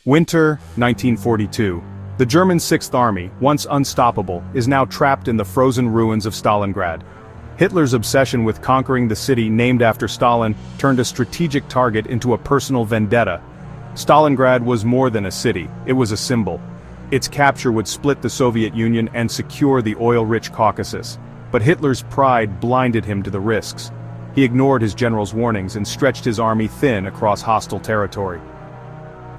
Winter, 1942. The German Sixth Army, once unstoppable, is now trapped in the frozen ruins of Stalingrad. Hitler's obsession with conquering the city named after Stalin turned a strategic target into a personal vendetta. Stalingrad was more than a city, it was a symbol. Its capture would split the Soviet Union and secure the oil-rich Caucasus. But Hitler's pride blinded him to the risks. He ignored his general's warnings and stretched his army thin across hostile territory.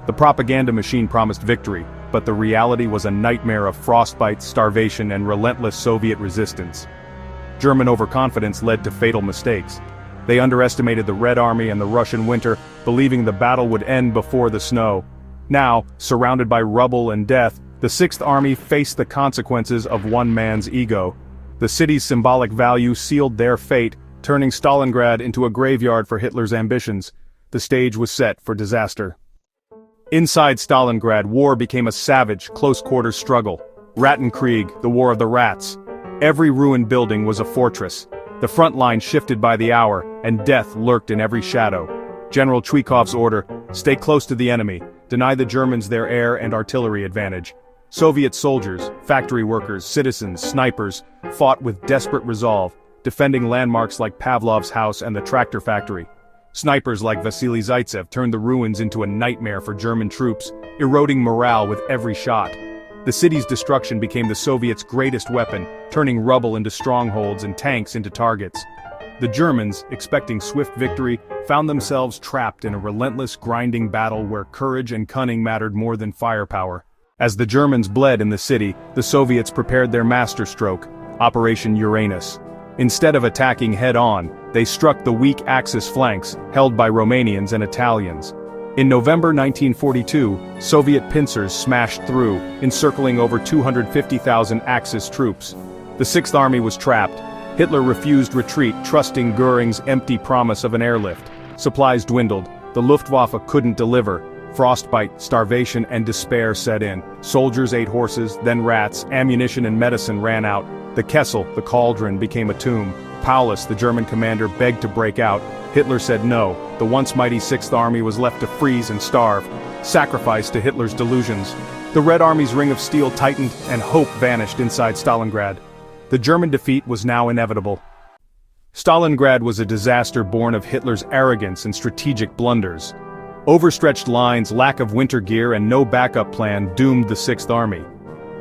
The propaganda machine promised victory, but the reality was a nightmare of frostbite, starvation, and relentless Soviet resistance. German overconfidence led to fatal mistakes. They underestimated the Red Army and the Russian winter, believing the battle would end before the snow. Now, surrounded by rubble and death, the Sixth Army faced the consequences of one man's ego. The city's symbolic value sealed their fate, turning Stalingrad into a graveyard for Hitler's ambitions. The stage was set for disaster. Inside Stalingrad, war became a savage, close-quarters struggle. Rattenkrieg, the War of the Rats. Every ruined building was a fortress. The front line shifted by the hour, and death lurked in every shadow. General Chuikov's order: stay close to the enemy, deny the Germans their air and artillery advantage. Soviet soldiers, factory workers, citizens, snipers, fought with desperate resolve, defending landmarks like Pavlov's house and the tractor factory. Snipers like Vasily Zaitsev turned the ruins into a nightmare for German troops, eroding morale with every shot. The city's destruction became the Soviets' greatest weapon, turning rubble into strongholds and tanks into targets. The Germans, expecting swift victory, found themselves trapped in a relentless, grinding battle where courage and cunning mattered more than firepower. As the Germans bled in the city, the Soviets prepared their masterstroke, Operation Uranus. Instead of attacking head-on, they struck the weak Axis flanks, held by Romanians and Italians. In November 1942, Soviet pincers smashed through, encircling over 250,000 Axis troops. The Sixth Army was trapped. Hitler refused retreat, trusting Göring's empty promise of an airlift. Supplies dwindled. The Luftwaffe couldn't deliver. Frostbite, starvation, and despair set in. Soldiers ate horses, then rats, ammunition and medicine ran out. The Kessel, the cauldron, became a tomb. Paulus, the German commander, begged to break out. Hitler said no. The once mighty Sixth Army was left to freeze and starve, sacrificed to Hitler's delusions. The Red Army's ring of steel tightened, and hope vanished inside Stalingrad. The German defeat was now inevitable. Stalingrad was a disaster born of Hitler's arrogance and strategic blunders. Overstretched lines, lack of winter gear, and no backup plan doomed the Sixth Army.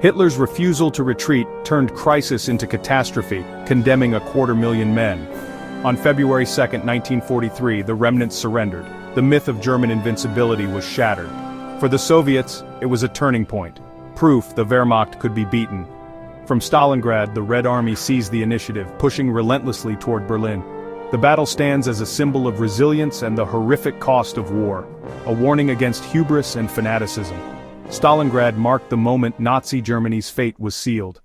Hitler's refusal to retreat turned crisis into catastrophe, condemning 250,000 men. On February 2, 1943, the remnants surrendered. The myth of German invincibility was shattered. For the Soviets, it was a turning point. Proof the Wehrmacht could be beaten. From Stalingrad, the Red Army seized the initiative, pushing relentlessly toward Berlin. The battle stands as a symbol of resilience and the horrific cost of war, a warning against hubris and fanaticism. Stalingrad marked the moment Nazi Germany's fate was sealed.